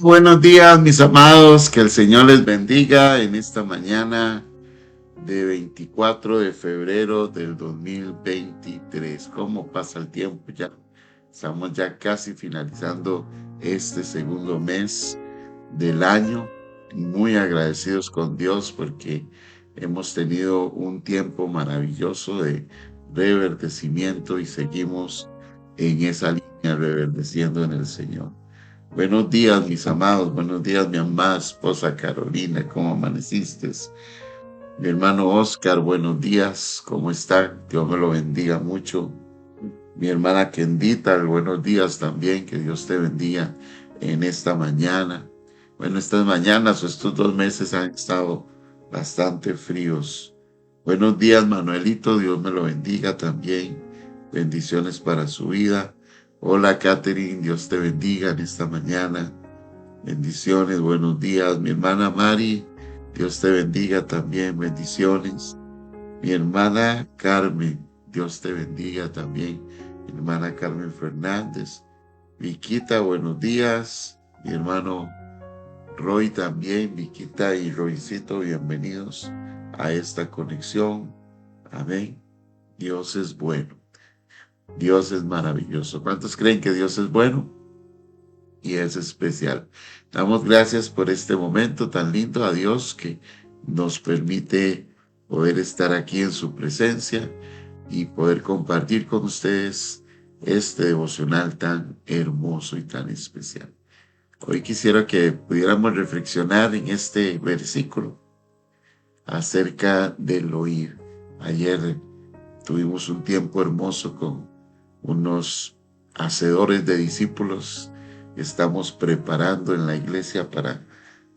Buenos días, mis amados, que el Señor les bendiga en esta mañana de 24 de febrero del 2023. ¿Cómo pasa el tiempo ya? Estamos ya casi finalizando este segundo mes del año. Muy agradecidos con Dios porque hemos tenido un tiempo maravilloso de reverdecimiento y seguimos en esa línea reverdeciendo en el Señor. Buenos días, mis amados. Buenos días, mi amada esposa Carolina. ¿Cómo amaneciste? Mi hermano Oscar, buenos días. ¿Cómo está? Dios me lo bendiga mucho. Mi hermana Kendita, buenos días también. Que Dios te bendiga en esta mañana. Bueno, estas mañanas o estos 2 meses han estado bastante fríos. Buenos días, Manuelito. Dios me lo bendiga también. Bendiciones para su vida. Hola, Catherine. Dios te bendiga en esta mañana. Bendiciones, buenos días. Mi hermana Mari, Dios te bendiga también. Bendiciones. Mi hermana Carmen, Dios te bendiga también. Mi hermana Carmen Fernández. Viquita, buenos días. Mi hermano Roy también. Viquita y Roycito, bienvenidos a esta conexión. Amén. Dios es bueno. Dios es maravilloso. ¿Cuántos creen que Dios es bueno? Y es especial. Damos gracias por este momento tan lindo a Dios que nos permite poder estar aquí en su presencia y poder compartir con ustedes este devocional tan hermoso y tan especial. Hoy quisiera que pudiéramos reflexionar en este versículo acerca del oír. Ayer tuvimos un tiempo hermoso con unos hacedores de discípulos. Estamos preparando en la iglesia para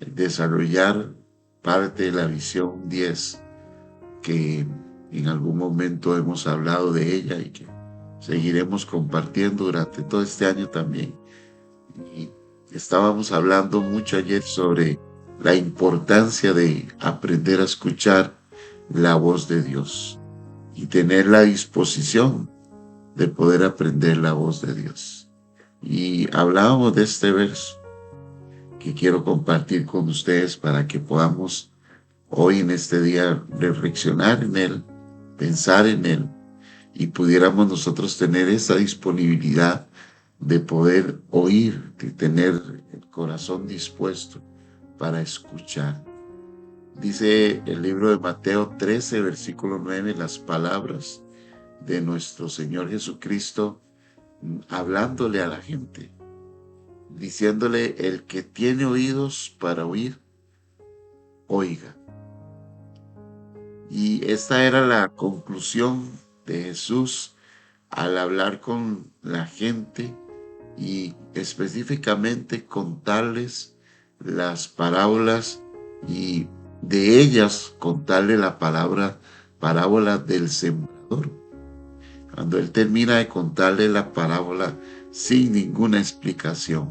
desarrollar parte de la visión 10 que en algún momento hemos hablado de ella y que seguiremos compartiendo durante todo este año también. Y estábamos hablando mucho ayer sobre la importancia de aprender a escuchar la voz de Dios y tener la disposición de poder aprender la voz de Dios. Y hablábamos de este verso que quiero compartir con ustedes para que podamos hoy en este día reflexionar en él, pensar en él y pudiéramos nosotros tener esa disponibilidad de poder oír, de tener el corazón dispuesto para escuchar. Dice el libro de Mateo 13, versículo 9, las palabras de nuestro Señor Jesucristo hablándole a la gente, diciéndole: el que tiene oídos para oír, oiga. Y esta era la conclusión de Jesús al hablar con la gente y específicamente contarles las parábolas y de ellas contarle la parábola del sembrador. Cuando él termina de contarle la parábola sin ninguna explicación,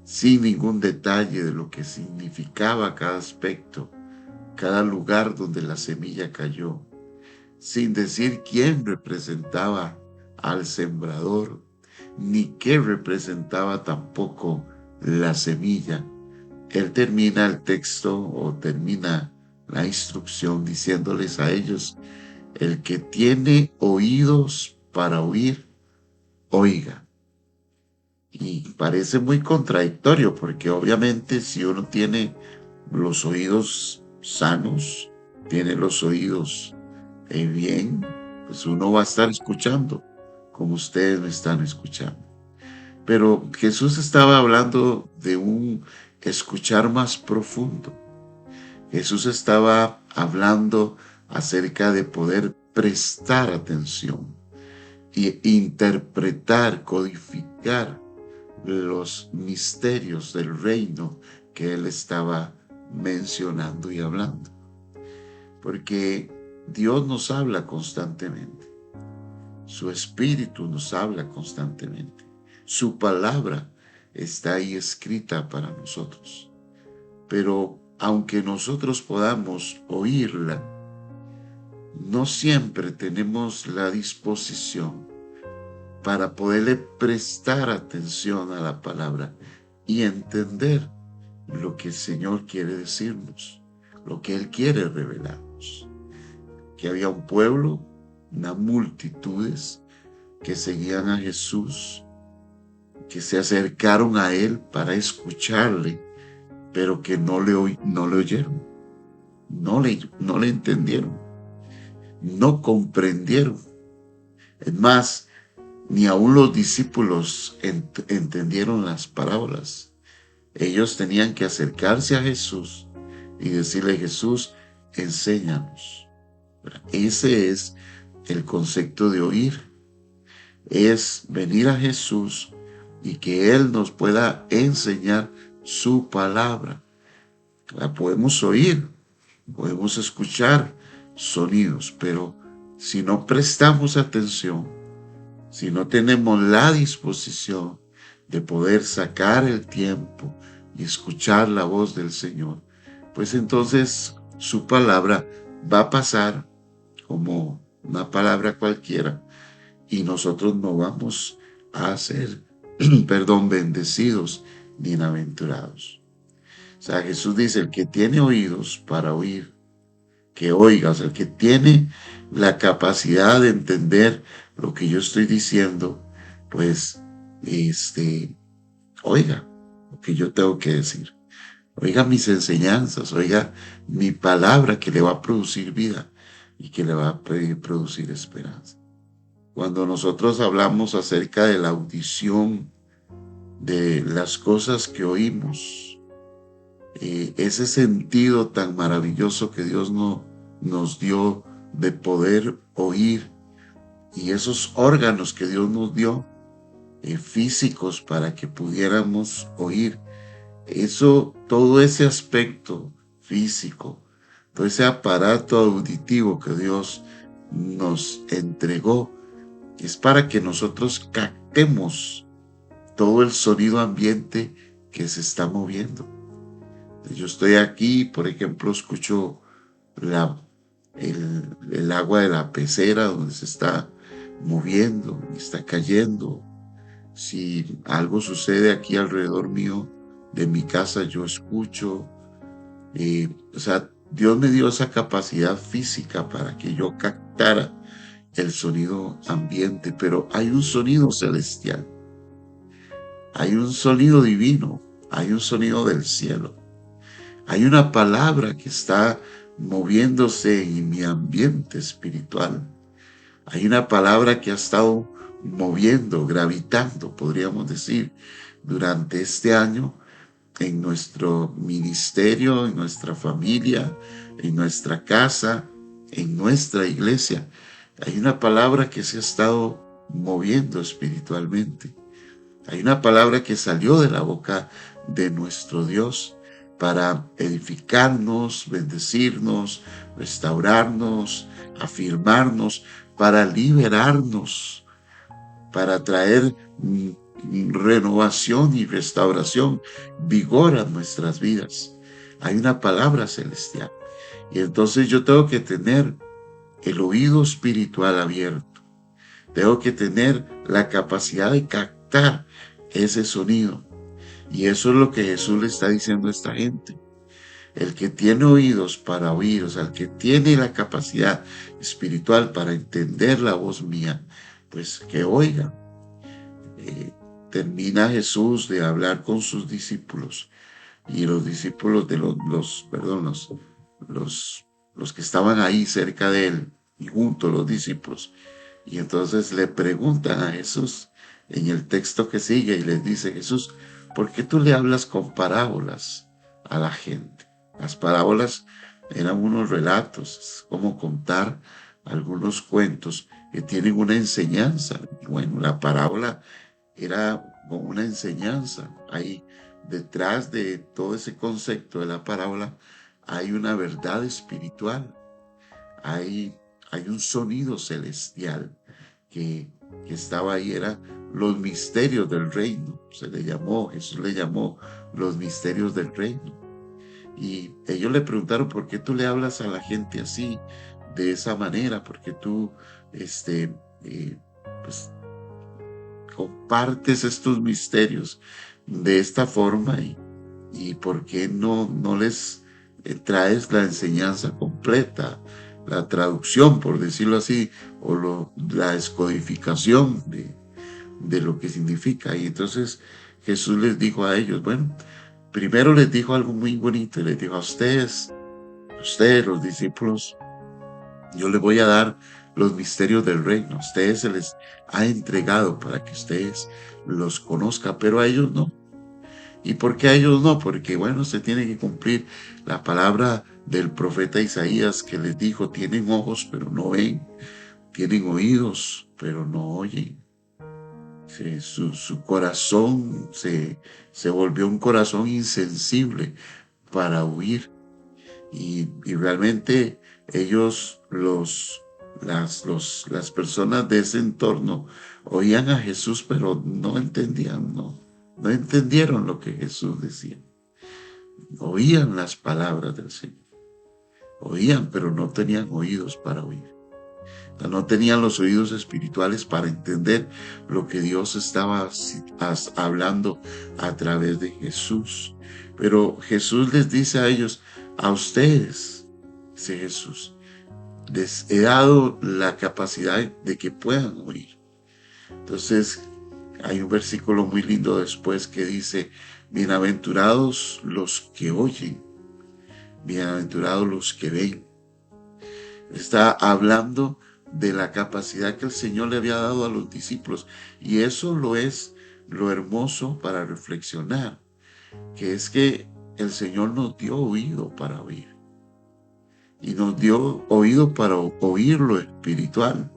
sin ningún detalle de lo que significaba cada aspecto, cada lugar donde la semilla cayó, sin decir quién representaba al sembrador, ni qué representaba tampoco la semilla, él termina el texto o termina la instrucción diciéndoles a ellos: el que tiene oídos para oír, oiga. Y parece muy contradictorio porque obviamente si uno tiene los oídos sanos, tiene los oídos bien, pues uno va a estar escuchando como ustedes me están escuchando. Pero Jesús estaba hablando de un escuchar más profundo. Jesús estaba hablando acerca de poder prestar atención e interpretar, codificar los misterios del reino que él estaba mencionando y hablando. Porque Dios nos habla constantemente. Su espíritu nos habla constantemente. Su palabra está ahí escrita para nosotros. Pero aunque nosotros podamos oírla, no siempre tenemos la disposición para poderle prestar atención a la palabra y entender lo que el Señor quiere decirnos, lo que Él quiere revelarnos. Que había un pueblo, unas multitudes que seguían a Jesús, que se acercaron a Él para escucharle, pero que no le oyeron, no le entendieron, no comprendieron. Es más, ni aun los discípulos entendieron las parábolas. Ellos tenían que acercarse a Jesús y decirle: Jesús, enséñanos. Ese es el concepto de oír. Es venir a Jesús y que Él nos pueda enseñar su palabra. La podemos oír, podemos escuchar sonidos, pero si no prestamos atención, si no tenemos la disposición de poder sacar el tiempo y escuchar la voz del Señor, pues entonces su palabra va a pasar como una palabra cualquiera y nosotros no vamos a ser, bendecidos ni bienaventurados. O sea, Jesús dice: el que tiene oídos para oír, que oiga. O sea, el que tiene la capacidad de entender lo que yo estoy diciendo, pues, oiga lo que yo tengo que decir. Oiga mis enseñanzas, oiga mi palabra que le va a producir vida y que le va a producir esperanza. Cuando nosotros hablamos acerca de la audición, de las cosas que oímos, ese sentido tan maravilloso que Dios nos dio de poder oír, y esos órganos que Dios nos dio, físicos, para que pudiéramos oír, todo ese aspecto físico, todo ese aparato auditivo que Dios nos entregó, es para que nosotros captemos todo el sonido ambiente que se está moviendo. Yo estoy aquí, por ejemplo, escucho el agua de la pecera donde se está moviendo y está cayendo. Si algo sucede aquí alrededor mío, de mi casa, yo escucho. O sea, Dios me dio esa capacidad física para que yo captara el sonido ambiente, pero hay un sonido celestial, hay un sonido divino, hay un sonido del cielo, hay una palabra que está moviéndose en mi ambiente espiritual, hay una palabra que ha estado moviendo, gravitando, podríamos decir, durante este año en nuestro ministerio, en nuestra familia, en nuestra casa, en nuestra iglesia. Hay una palabra que se ha estado moviendo espiritualmente. Hay una palabra que salió de la boca de nuestro Dios para edificarnos, bendecirnos, restaurarnos, afirmarnos, para liberarnos, para traer renovación y restauración, vigor a nuestras vidas. Hay una palabra celestial. Y entonces yo tengo que tener el oído espiritual abierto. Tengo que tener la capacidad de captar ese sonido. Y eso es lo que Jesús le está diciendo a esta gente. El que tiene oídos para oír, o sea, el que tiene la capacidad espiritual para entender la voz mía, pues que oiga. Termina Jesús de hablar con sus discípulos, y los discípulos de los que estaban ahí cerca de él y junto a los discípulos, y entonces le preguntan a Jesús en el texto que sigue y les dice: Jesús, ¿por qué tú le hablas con parábolas a la gente? Las parábolas eran unos relatos, es como contar algunos cuentos que tienen una enseñanza. Bueno, la parábola era como una enseñanza. Ahí detrás de todo ese concepto de la parábola hay una verdad espiritual, hay un sonido celestial que estaba ahí. Era los misterios del reino, Jesús le llamó los misterios del reino. Y ellos le preguntaron: ¿por qué tú le hablas a la gente así, de esa manera? Porque tú, pues, compartes estos misterios. de esta forma y por qué no les traes la enseñanza completa, la traducción, por decirlo así, o la descodificación de lo que significa. Y entonces Jesús les dijo a ellos, bueno, primero les dijo algo muy bonito, y les dijo a ustedes los discípulos, yo les voy a dar los misterios del reino. A ustedes se les ha entregado para que ustedes los conozcan, pero a ellos no. ¿Y por qué a ellos no? Porque, bueno, se tiene que cumplir la palabra del profeta Isaías que les dijo, tienen ojos pero no ven, tienen oídos pero no oyen. Su corazón se volvió un corazón insensible para oír. Y realmente ellos, las personas de ese entorno, oían a Jesús, pero no entendían, no entendieron lo que Jesús decía. Oían las palabras del Señor. Oían, pero no tenían oídos para oír. No tenían los oídos espirituales para entender lo que Dios estaba hablando a través de Jesús. Pero Jesús les dice a ellos, a ustedes, dice Jesús, les he dado la capacidad de que puedan oír. Entonces, hay un versículo muy lindo después que dice, bienaventurados los que oyen, bienaventurados los que ven. Está hablando de la capacidad que el Señor le había dado a los discípulos. Y eso es lo hermoso para reflexionar, que es que el Señor nos dio oído para oír. Y nos dio oído para oír lo espiritual.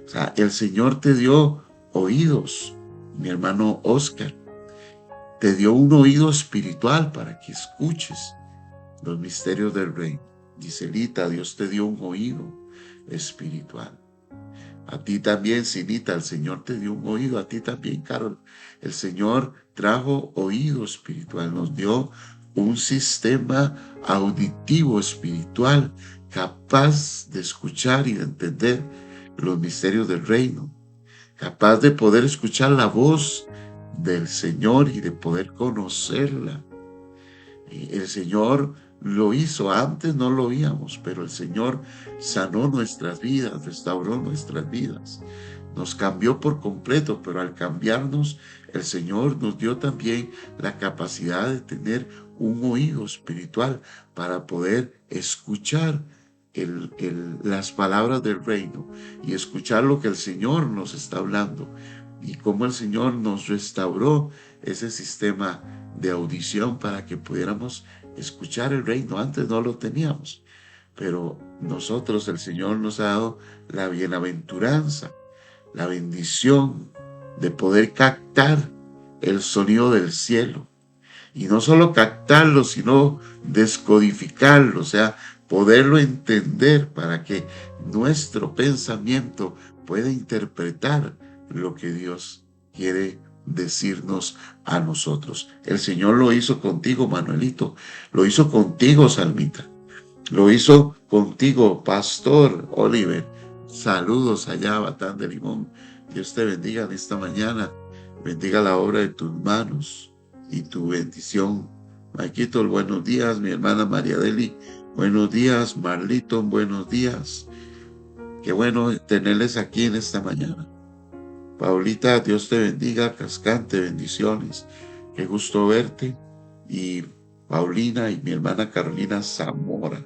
O sea, el Señor te dio oídos, mi hermano Oscar. Te dio un oído espiritual para que escuches los misterios del reino. Giselita, Dios te dio un oído espiritual. A ti también, Sinita, el Señor te dio un oído. A ti también, Carol. El Señor trajo oído espiritual. Nos dio un sistema auditivo espiritual capaz de escuchar y de entender los misterios del reino. Capaz de poder escuchar la voz del Señor y de poder conocerla. El Señor lo hizo, antes no lo oíamos, pero el Señor sanó nuestras vidas, restauró nuestras vidas, nos cambió por completo, pero al cambiarnos, el Señor nos dio también la capacidad de tener un oído espiritual para poder escuchar las palabras del reino y escuchar lo que el Señor nos está hablando y cómo el Señor nos restauró ese sistema de audición para que pudiéramos escuchar el reino. Antes no lo teníamos, pero nosotros, el Señor nos ha dado la bienaventuranza, la bendición de poder captar el sonido del cielo. Y no solo captarlo, sino descodificarlo, o sea, poderlo entender para que nuestro pensamiento pueda interpretar lo que Dios quiere decirnos a nosotros. El Señor lo hizo contigo, Manuelito, lo hizo contigo, Salmita, lo hizo contigo, Pastor Oliver. Saludos allá, Batán de Limón. Dios te bendiga en esta mañana, bendiga la obra de tus manos y tu bendición. Maquito, buenos días, mi hermana María Deli, buenos días, Marlito, buenos días. Qué bueno tenerles aquí en esta mañana. Paulita, Dios te bendiga, Cascante, bendiciones. Qué gusto verte. Y Paulina y mi hermana Carolina Zamora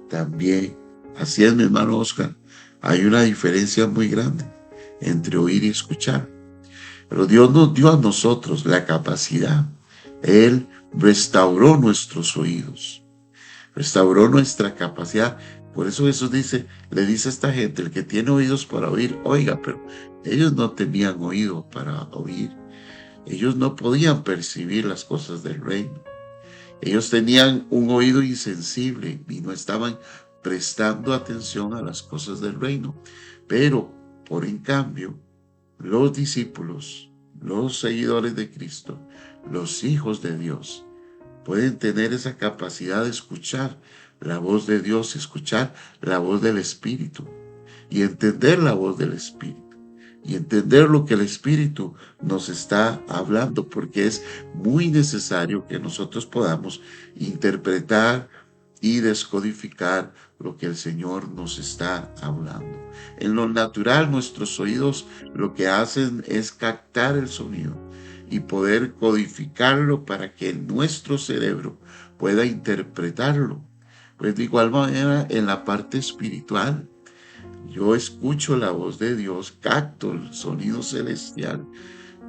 también. Así es, mi hermano Oscar. Hay una diferencia muy grande entre oír y escuchar. Pero Dios nos dio a nosotros la capacidad. Él restauró nuestros oídos, restauró nuestra capacidad. Por eso Jesús le dice a esta gente, el que tiene oídos para oír, oiga, pero ellos no tenían oído para oír. Ellos no podían percibir las cosas del reino. Ellos tenían un oído insensible y no estaban prestando atención a las cosas del reino. Pero, por en cambio, los discípulos, los seguidores de Cristo, los hijos de Dios, pueden tener esa capacidad de escuchar la voz de Dios, escuchar la voz del Espíritu y entender la voz del Espíritu. y entender lo que el Espíritu nos está hablando, porque es muy necesario que nosotros podamos interpretar y descodificar lo que el Señor nos está hablando. En lo natural, nuestros oídos lo que hacen es captar el sonido y poder codificarlo para que nuestro cerebro pueda interpretarlo. Pues de igual manera, en la parte espiritual, yo escucho la voz de Dios, capto el sonido celestial,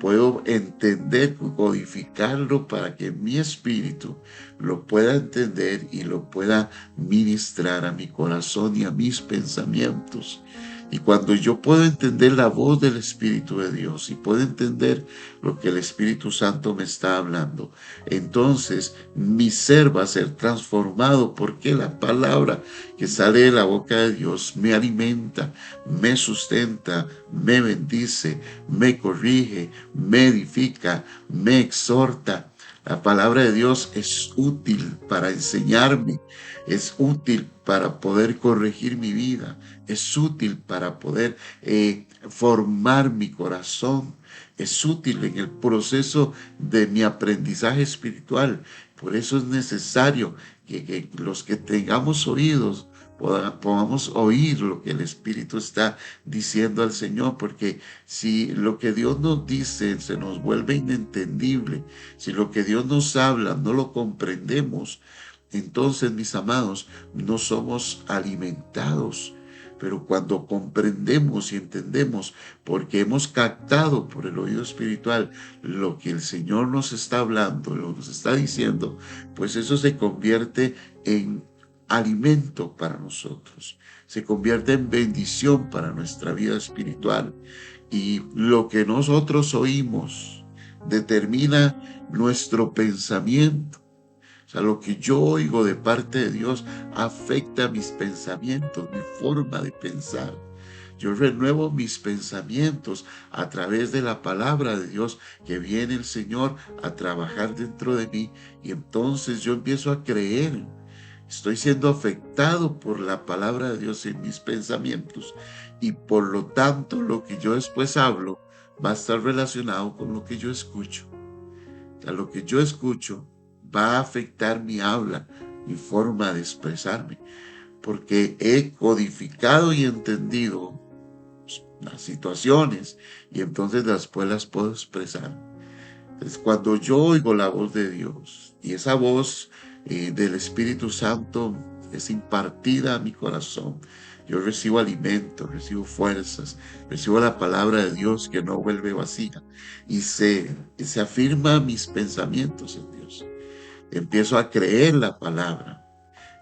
puedo entender, codificarlo para que mi espíritu lo pueda entender y lo pueda ministrar a mi corazón y a mis pensamientos. Y cuando yo puedo entender la voz del Espíritu de Dios y puedo entender lo que el Espíritu Santo me está hablando, entonces mi ser va a ser transformado, porque la palabra que sale de la boca de Dios me alimenta, me sustenta, me bendice, me corrige, me edifica, me exhorta. La palabra de Dios es útil para enseñarme, es útil para poder corregir mi vida, es útil para poder formar mi corazón, es útil en el proceso de mi aprendizaje espiritual. Por eso es necesario que los que tengamos oídos podamos oír lo que el Espíritu está diciendo al Señor, porque si lo que Dios nos dice se nos vuelve inentendible, si lo que Dios nos habla no lo comprendemos, entonces, mis amados, no somos alimentados. Pero cuando comprendemos y entendemos, porque hemos captado por el oído espiritual lo que el Señor nos está hablando, lo que nos está diciendo, pues eso se convierte en alimento para nosotros, se convierte en bendición para nuestra vida espiritual. Y lo que nosotros oímos determina nuestro pensamiento. O sea, lo que yo oigo de parte de Dios afecta mis pensamientos, mi forma de pensar. Yo renuevo mis pensamientos a través de la palabra de Dios, que viene el Señor a trabajar dentro de mí, y entonces yo empiezo a creer. Estoy siendo afectado por la palabra de Dios en mis pensamientos, y por lo tanto lo que yo después hablo va a estar relacionado con lo que yo escucho. O sea, lo que yo escucho va a afectar mi habla, mi forma de expresarme, porque he codificado y entendido las situaciones, y entonces después las puedo expresar. Entonces, cuando yo oigo la voz de Dios y esa voz del Espíritu Santo es impartida a mi corazón, yo recibo alimento, recibo fuerzas, recibo la palabra de Dios que no vuelve vacía, y se afirma mis pensamientos en Dios. Empiezo a creer la palabra.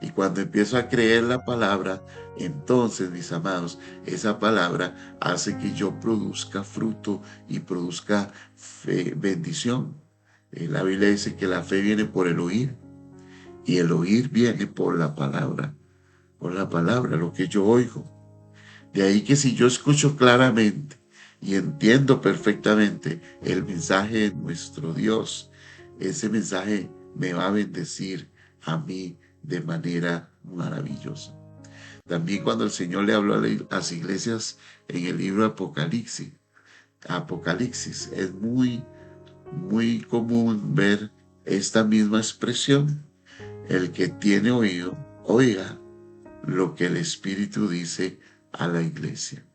Y cuando empiezo a creer la palabra, entonces, mis amados, esa palabra hace que yo produzca fruto y produzca fe, bendición. La Biblia dice que la fe viene por el oír, y el oír viene por la palabra, lo que yo oigo. De ahí que si yo escucho claramente y entiendo perfectamente el mensaje de nuestro Dios, ese mensaje me va a bendecir a mí de manera maravillosa. También cuando el Señor le habló a las iglesias en el libro Apocalipsis, es muy común ver esta misma expresión. El que tiene oído, oiga lo que el Espíritu dice a la iglesia.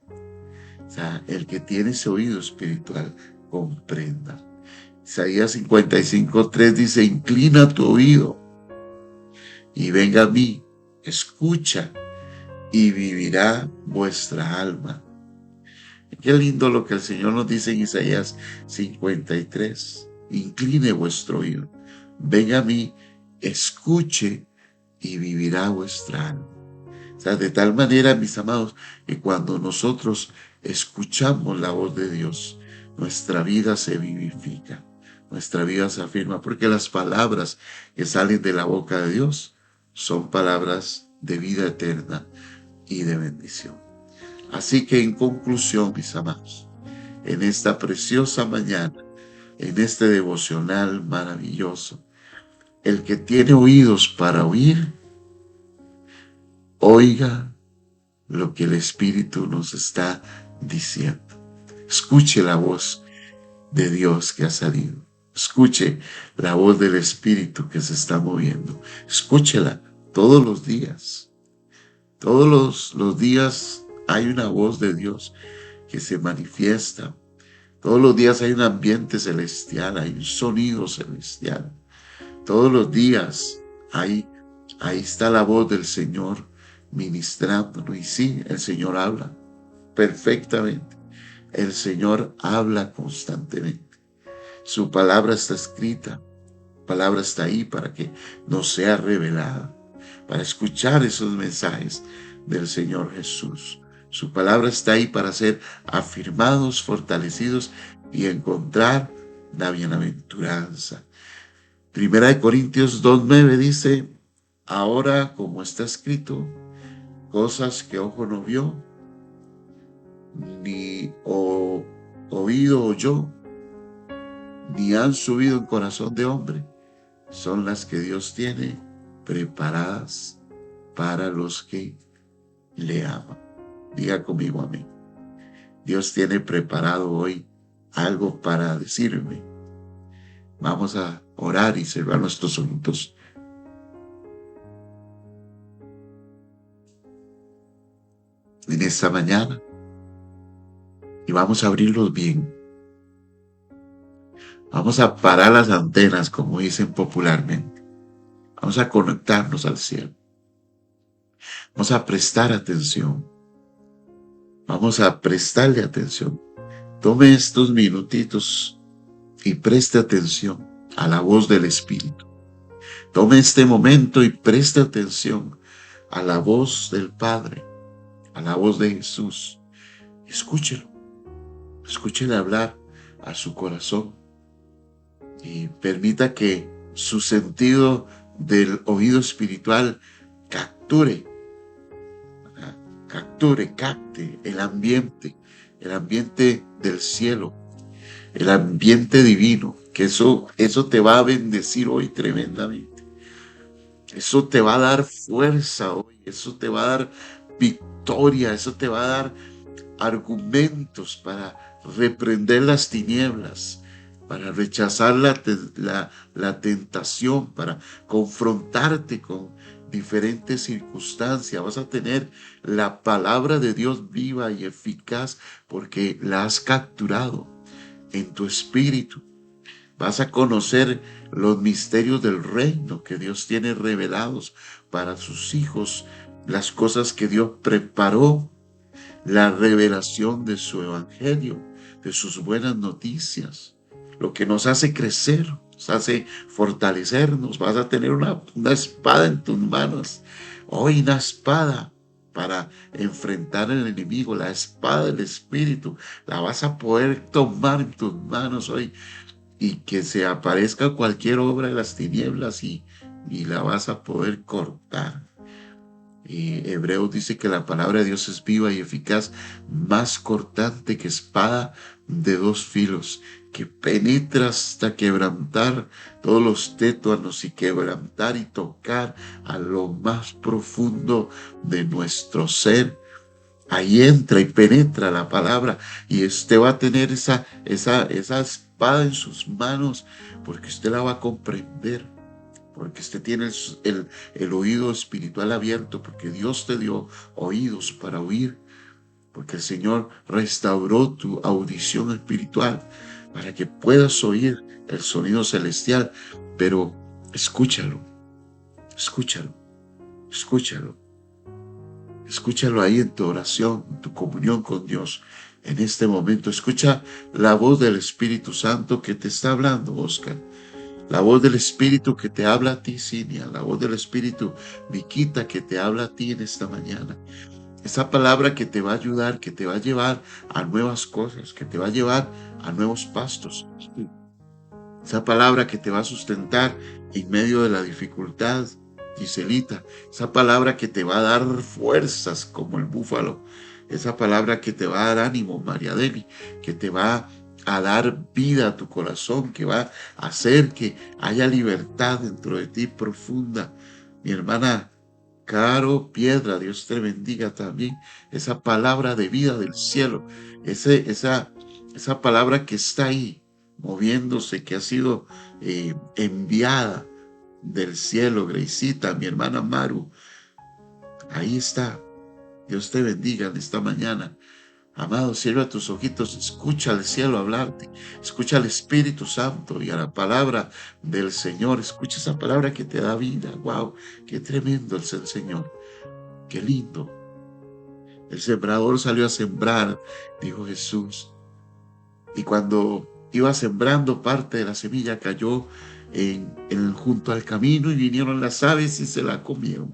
O sea, el que tiene ese oído espiritual, comprenda. Isaías 55:3 dice: inclina tu oído y venga a mí, escucha y vivirá vuestra alma. Qué lindo lo que el Señor nos dice en Isaías 53. Incline vuestro oído, venga a mí, escuche y vivirá vuestra alma. O sea, de tal manera, mis amados, que cuando nosotros escuchamos la voz de Dios, nuestra vida se vivifica, nuestra vida se afirma, porque las palabras que salen de la boca de Dios son palabras de vida eterna y de bendición. Así que en conclusión, mis amados, en esta preciosa mañana, en este devocional maravilloso, el que tiene oídos para oír, oiga lo que el Espíritu nos está diciendo. Escuche la voz de Dios que ha salido. Escuche la voz del Espíritu que se está moviendo. Escúchela todos los días. Todos los días hay una voz de Dios que se manifiesta. Todos los días hay un ambiente celestial, hay un sonido celestial. Todos los días ahí está la voz del Señor ministrándonos. Y sí, el Señor habla perfectamente. El Señor habla constantemente. Su palabra está escrita. La palabra está ahí para que nos sea revelada, para escuchar esos mensajes del Señor Jesús. Su palabra está ahí para ser afirmados, fortalecidos y encontrar la bienaventuranza. Primera de Corintios 2:9 dice: ahora, como está escrito, cosas que ojo no vio, ni oído oyó, ni han subido en corazón de hombre, son las que Dios tiene preparadas para los que le aman. Diga conmigo amén. Dios tiene preparado hoy algo para decirme. Vamos a orar y cerrar nuestros ojitos. En esta mañana, y vamos a abrirlos bien. Vamos a parar las antenas, como dicen popularmente. Vamos a conectarnos al cielo. Vamos a prestar atención. Vamos a prestarle atención. Tome estos minutitos y preste atención a la voz del Espíritu. Tome este momento y preste atención a la voz del Padre, a la voz de Jesús. Escúchelo. Escúchele hablar a su corazón y permita que su sentido del oído espiritual capte el ambiente del cielo, el ambiente divino, que eso te va a bendecir hoy tremendamente. Eso te va a dar fuerza hoy, eso te va a dar victoria, eso te va a dar argumentos para reprender las tinieblas, para rechazar la tentación, para confrontarte con diferentes circunstancias. Vas a tener la palabra de Dios viva y eficaz porque la has capturado en tu espíritu. Vas a conocer los misterios del reino que Dios tiene revelados para sus hijos, las cosas que Dios preparó, la revelación de su evangelio, de sus buenas noticias, lo que nos hace crecer, nos hace fortalecernos. Vas a tener una espada en tus manos, hoy una espada para enfrentar al enemigo, la espada del Espíritu, la vas a poder tomar en tus manos hoy y que se aparezca cualquier obra de las tinieblas y la vas a poder cortar. Y Hebreos dice que la palabra de Dios es viva y eficaz, más cortante que espada de dos filos, que penetra hasta quebrantar todos los tétuanos y quebrantar y tocar a lo más profundo de nuestro ser. Ahí entra y penetra la palabra y usted va a tener esa espada en sus manos porque usted la va a comprender. Porque usted tiene el oído espiritual abierto, porque Dios te dio oídos para oír, porque el Señor restauró tu audición espiritual para que puedas oír el sonido celestial. Pero escúchalo, escúchalo, escúchalo. Escúchalo ahí en tu oración, en tu comunión con Dios. En este momento, escucha la voz del Espíritu Santo que te está hablando, Oscar. La voz del Espíritu que te habla a ti, Cinia. La voz del Espíritu, Viquita, que te habla a ti en esta mañana. Esa palabra que te va a ayudar, que te va a llevar a nuevas cosas, que te va a llevar a nuevos pastos. Esa palabra que te va a sustentar en medio de la dificultad, Giselita. Esa palabra que te va a dar fuerzas como el búfalo. Esa palabra que te va a dar ánimo, María Deli, que te va a dar vida a tu corazón, que va a hacer que haya libertad dentro de ti profunda. Mi hermana Caro Piedra, Dios te bendiga también. Esa palabra de vida del cielo, esa esa palabra que está ahí, moviéndose, que ha sido enviada del cielo, Graciita, mi hermana Maru, ahí está. Dios te bendiga en esta mañana. Amado, cierra tus ojitos, escucha al cielo hablarte, escucha al Espíritu Santo y a la palabra del Señor, escucha esa palabra que te da vida. Wow, qué tremendo es el Señor, qué lindo. El sembrador salió a sembrar, dijo Jesús, y cuando iba sembrando, parte de la semilla cayó junto al camino y vinieron las aves y se la comieron.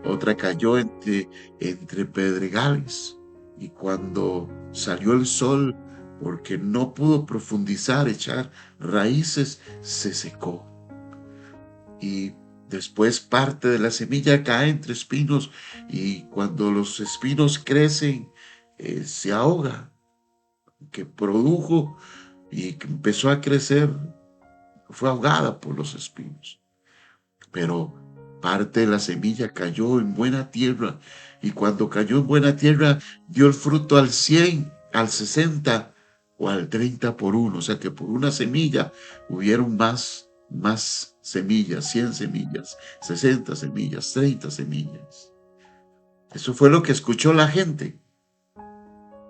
Otra cayó entre pedregales, y cuando salió el sol, porque no pudo profundizar, echar raíces, se secó. Y después parte de la semilla cae entre espinos, y cuando los espinos crecen, se ahoga, que produjo y que empezó a crecer, fue ahogada por los espinos. Pero parte de la semilla cayó en buena tierra, y cuando cayó en buena tierra dio el fruto al 100, al 60 o al 30 por uno. O sea que por una semilla hubieron más semillas, 100 semillas, 60 semillas, 30 semillas. Eso fue lo que escuchó la gente,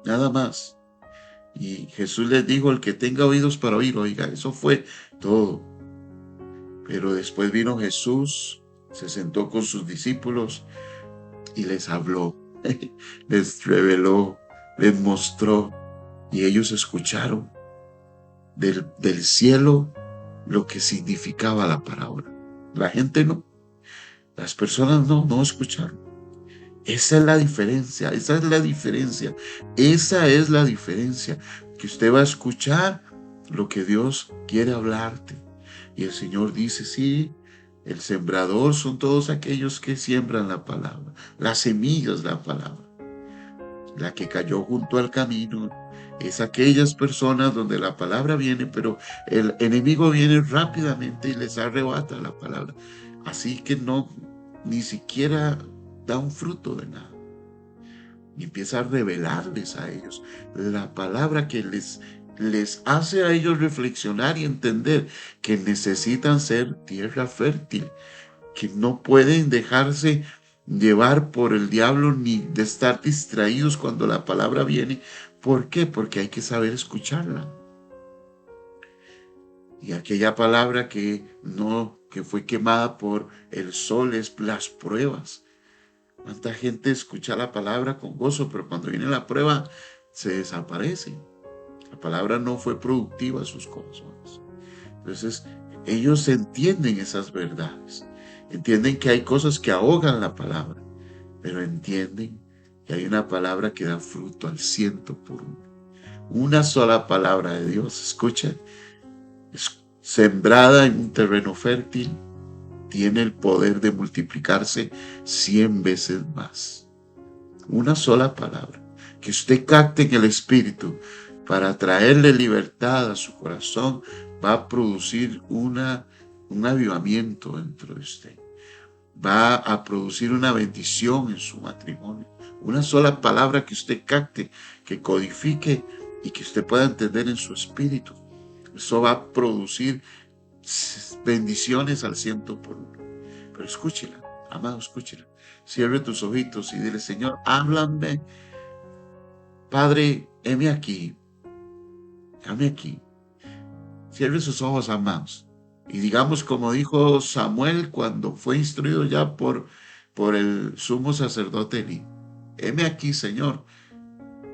nada más. Y Jesús les dijo: el que tenga oídos para oír, oiga. Eso fue todo. Pero después vino Jesús, se sentó con sus discípulos y les habló, les reveló, les mostró, y ellos escucharon del cielo lo que significaba la palabra. La gente no, las personas no escucharon. Esa es la diferencia, esa es la diferencia, esa es la diferencia, que usted va a escuchar lo que Dios quiere hablarte. Y el Señor dice: sí, el sembrador son todos aquellos que siembran la palabra. La semilla es la palabra. La que cayó junto al camino es aquellas personas donde la palabra viene, pero el enemigo viene rápidamente y les arrebata la palabra. Así que ni siquiera da un fruto de nada. Y empieza a revelarles a ellos la palabra que les hace a ellos reflexionar y entender que necesitan ser tierra fértil, que no pueden dejarse llevar por el diablo ni de estar distraídos cuando la palabra viene. ¿Por qué? Porque hay que saber escucharla. Y aquella palabra que fue quemada por el sol es las pruebas. ¿Cuánta gente escucha la palabra con gozo, pero cuando viene la prueba se desaparece? La palabra no fue productiva en sus corazones. Entonces, ellos entienden esas verdades. Entienden que hay cosas que ahogan la palabra, pero entienden que hay una palabra que da fruto al 100 por uno. Una sola palabra de Dios, escucha, sembrada en un terreno fértil, tiene el poder de multiplicarse 100 veces más. Una sola palabra que usted capte en el Espíritu para traerle libertad a su corazón va a producir un avivamiento dentro de usted. Va a producir una bendición en su matrimonio. Una sola palabra que usted capte, que codifique y que usted pueda entender en su espíritu. Eso va a producir bendiciones al 100 por uno. Pero escúchela, amado, escúchela. Cierre tus ojitos y dile: Señor, háblame. Padre, heme aquí. Heme aquí. Cierre sus ojos, amados. Y digamos como dijo Samuel cuando fue instruido ya por el sumo sacerdote Elí: heme aquí, Señor.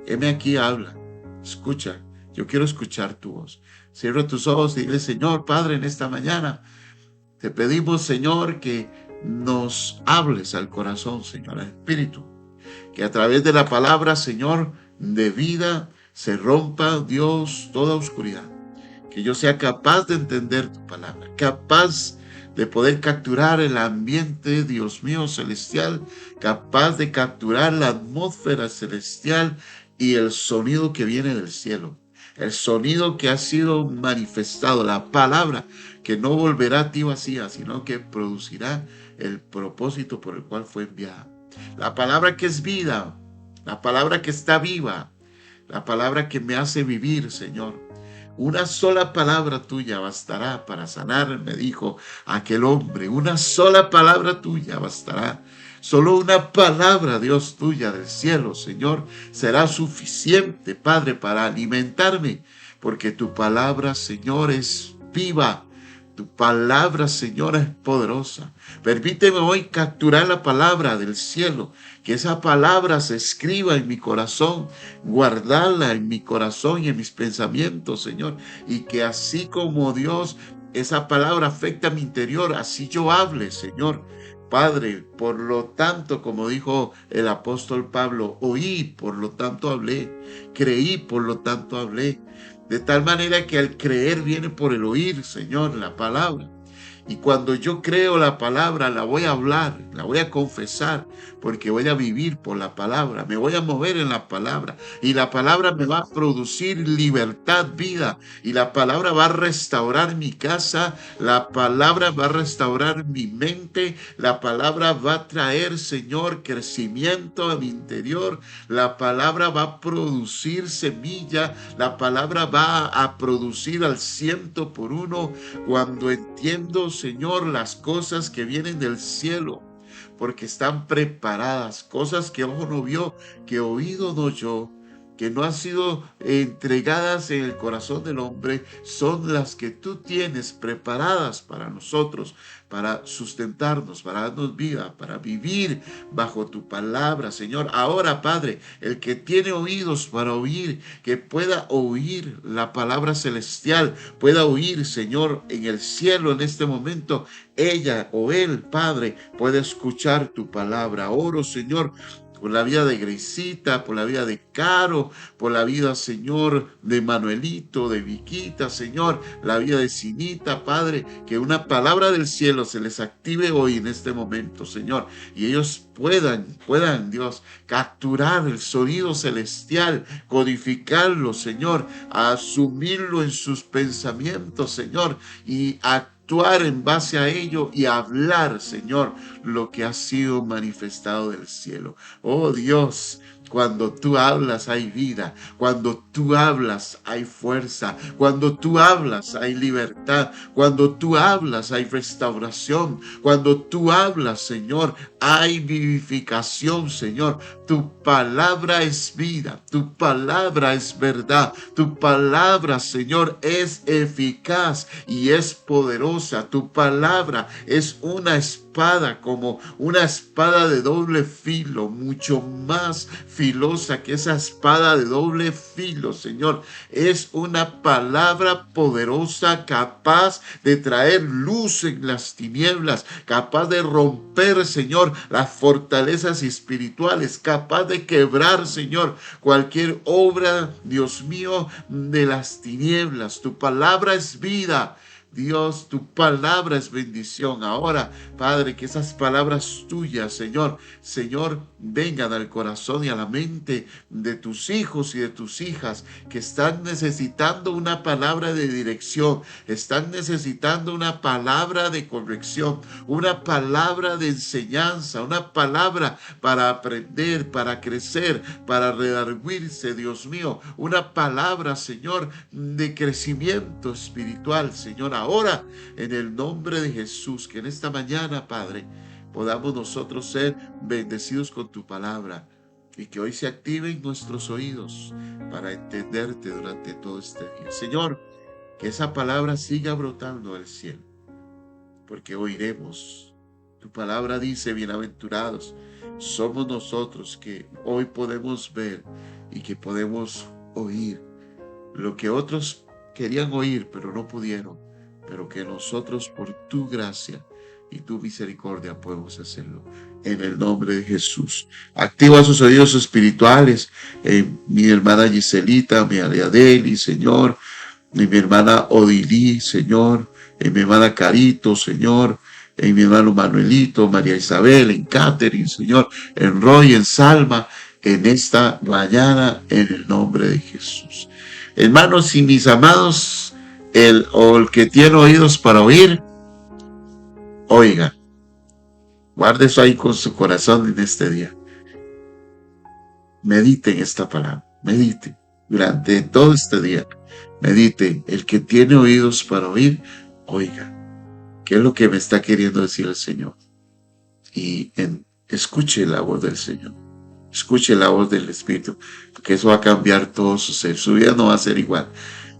Heme aquí, habla. Escucha. Yo quiero escuchar tu voz. Cierra tus ojos y dile: Señor, Padre, en esta mañana te pedimos, Señor, que nos hables al corazón, Señor, al Espíritu. Que a través de la palabra, Señor, de vida, se rompa, Dios, toda oscuridad. Que yo sea capaz de entender tu palabra, capaz de poder capturar el ambiente, Dios mío, celestial, capaz de capturar la atmósfera celestial y el sonido que viene del cielo, el sonido que ha sido manifestado, la palabra que no volverá a ti vacía, sino que producirá el propósito por el cual fue enviada. La palabra que es vida, la palabra que está viva, la palabra que me hace vivir, Señor. Una sola palabra tuya bastará para sanar, me dijo aquel hombre. Una sola palabra tuya bastará. Solo una palabra, Dios, tuya del cielo, Señor, será suficiente, Padre, para alimentarme, porque tu palabra, Señor, es viva. Tu palabra, Señor, es poderosa. Permíteme hoy capturar la palabra del cielo, que esa palabra se escriba en mi corazón, guardarla en mi corazón y en mis pensamientos, Señor, y que así como Dios, esa palabra afecta a mi interior, así yo hable, Señor. Padre, por lo tanto, como dijo el apóstol Pablo, oí, por lo tanto hablé, creí, por lo tanto hablé. De tal manera que al creer viene por el oír, Señor, la palabra. Y cuando yo creo la palabra, la voy a hablar, la voy a confesar, porque voy a vivir por la palabra, me voy a mover en la palabra, y la palabra me va a producir libertad, vida, y la palabra va a restaurar mi casa, la palabra va a restaurar mi mente, la palabra va a traer, Señor, crecimiento a mi interior, la palabra va a producir semilla, la palabra va a producir al 100 por 1 cuando entiendo, Señor, las cosas que vienen del cielo, porque están preparadas, cosas que ojo no vio, que oído no oyó, que no han sido entregadas en el corazón del hombre, son las que tú tienes preparadas para nosotros, para sustentarnos, para darnos vida, para vivir bajo tu palabra, Señor. Ahora, Padre, el que tiene oídos para oír, que pueda oír la palabra celestial, pueda oír, Señor, en el cielo en este momento, ella o él, Padre, puede escuchar tu palabra. Oro, Señor, por la vida de Grisita, por la vida de Caro, por la vida, Señor, de Manuelito, de Viquita, Señor, la vida de Cinita, Padre, que una palabra del cielo se les active hoy en este momento, Señor, y ellos puedan, Dios, capturar el sonido celestial, codificarlo, Señor, asumirlo en sus pensamientos, Señor, y actuar en base a ello y hablar, Señor, lo que ha sido manifestado del cielo. Oh Dios, cuando tú hablas hay vida, cuando tú hablas hay fuerza, cuando tú hablas hay libertad, cuando tú hablas hay restauración, cuando tú hablas, Señor, hay vivificación, Señor. Tu palabra es vida, tu palabra es verdad, tu palabra, Señor, es eficaz y es poderosa. Tu palabra es una espada, como una espada de doble filo, mucho más filosa que esa espada de doble filo, Señor. Es una palabra poderosa, capaz de traer luz en las tinieblas, capaz de romper, Señor, las fortalezas espirituales, capaz de quebrar, Señor, cualquier obra, Dios mío, de las tinieblas. Tu palabra es vida. Dios, tu palabra es bendición. Ahora, Padre, que esas palabras tuyas, Señor, vengan al corazón y a la mente de tus hijos y de tus hijas que están necesitando una palabra de dirección, están necesitando una palabra de corrección, una palabra de enseñanza, una palabra para aprender, para crecer, para redarguirse, Dios mío, una palabra, Señor, de crecimiento espiritual, Señor. Ahora, en el nombre de Jesús, que en esta mañana, Padre, podamos nosotros ser bendecidos con tu palabra y que hoy se activen nuestros oídos para entenderte durante todo este día. Señor, que esa palabra siga brotando del cielo, porque oiremos. Tu palabra dice, bienaventurados somos nosotros que hoy podemos ver y que podemos oír lo que otros querían oír, pero no pudieron, pero que nosotros por tu gracia y tu misericordia podemos hacerlo. En el nombre de Jesús. Activa sus oídos espirituales. Mi hermana Giselita, mi Ariadeli, Señor. Mi hermana Odilí, Señor. Mi hermana Carito, Señor. Mi hermano Manuelito, María Isabel, en Catherine, Señor. En Roy, en Salma. En esta mañana, en el nombre de Jesús. Hermanos y mis amados, el que tiene oídos para oír, oiga. Guarde eso ahí con su corazón en este día. Medite en esta palabra. Medite. durante todo este día. Medite, el que tiene oídos para oír, oiga. ¿Qué es lo que me está queriendo decir el Señor? Escuche la voz del Señor. Escuche la voz del Espíritu, porque eso va a cambiar todo su ser. Su vida no va a ser igual.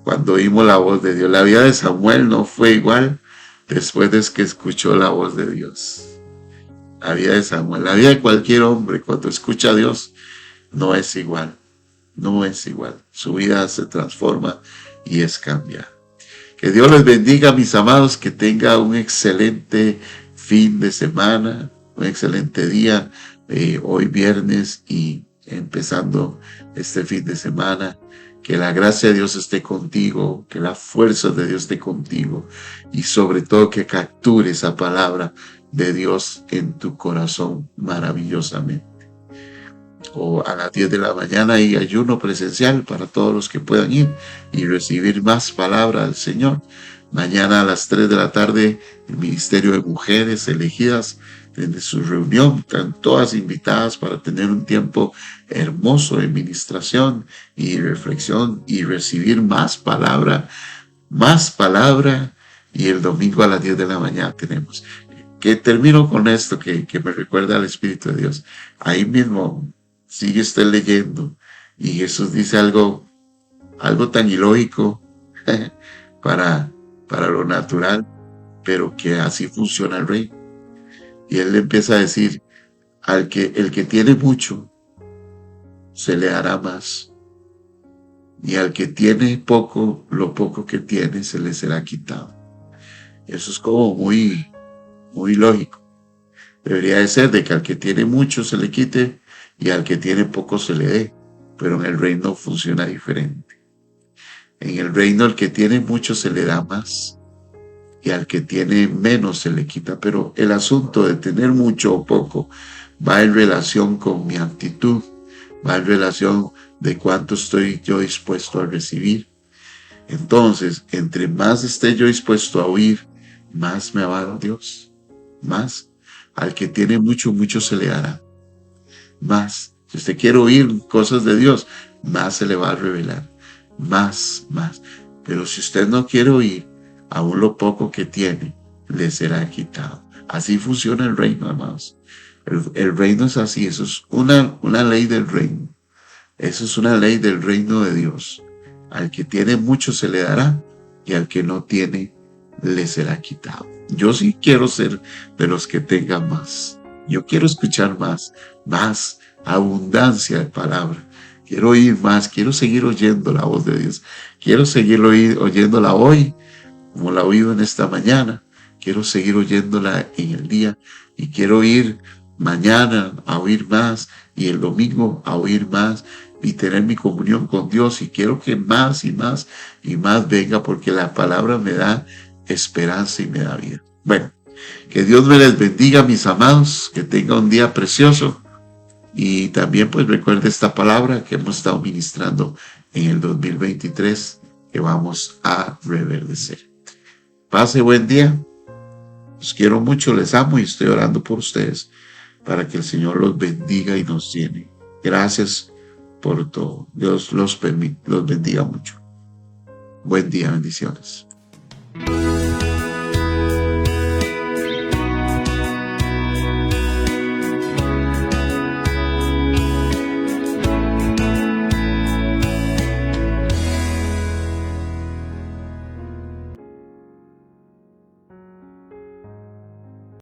Cuando oímos la voz de Dios, la vida de Samuel no fue igual después de que escuchó la voz de Dios. La vida de Samuel, la vida de cualquier hombre, cuando escucha a Dios, no es igual. No es igual. Su vida se transforma y es cambiada. Que Dios les bendiga, mis amados, que tenga un excelente fin de semana, un excelente día, hoy viernes y empezando este fin de semana. Que la gracia de Dios esté contigo, que la fuerza de Dios esté contigo y sobre todo que capture esa palabra de Dios en tu corazón maravillosamente. O a las 10 de la mañana hay ayuno presencial para todos los que puedan ir y recibir más palabra del Señor. Mañana a las 3 de la tarde el Ministerio de Mujeres Elegidas desde su reunión, están todas invitadas para tener un tiempo hermoso de ministración y reflexión y recibir más palabra. Y el domingo a las 10 de la mañana tenemos. Que termino con esto que me recuerda al Espíritu de Dios. Ahí mismo sigue usted leyendo y Jesús dice algo tan ilógico para lo natural, pero que así funciona el reino. Y él le empieza a decir, el que tiene mucho, se le dará más. Y al que tiene poco, lo poco que tiene se le será quitado. Eso es como muy, muy lógico. Debería de ser de que al que tiene mucho se le quite y al que tiene poco se le dé. Pero en el reino funciona diferente. En el reino al que tiene mucho se le da más y al que tiene menos se le quita. Pero el asunto de tener mucho o poco va en relación con mi actitud, va en relación de cuánto estoy yo dispuesto a recibir. Entonces, entre más esté yo dispuesto a oír, más me va a dar Dios. Más. Al que tiene mucho, mucho se le dará. Más. Si usted quiere oír cosas de Dios, más se le va a revelar. Más. Pero si usted no quiere oír, aún lo poco que tiene, le será quitado. Así funciona el reino, amados. El reino es así. Eso es una ley del reino. Eso es una ley del reino de Dios. Al que tiene mucho se le dará y al que no tiene le será quitado. Yo sí quiero ser de los que tengan más. Yo quiero escuchar más abundancia de palabra. Quiero oír más, quiero seguir oyendo la voz de Dios. Quiero seguir oyéndola hoy, como la he oído en esta mañana. Quiero seguir oyéndola en el día y quiero ir mañana a oír más y el domingo a oír más y tener mi comunión con Dios y quiero que más y más venga porque la palabra me da esperanza y me da vida. Bueno, que Dios me les bendiga, mis amados, que tenga un día precioso y también pues recuerde esta palabra que hemos estado ministrando en el 2023 que vamos a reverdecer. Pase buen día, los quiero mucho, les amo y estoy orando por ustedes para que el Señor los bendiga y nos llene. Gracias por todo. Dios los bendiga mucho. Buen día, bendiciones.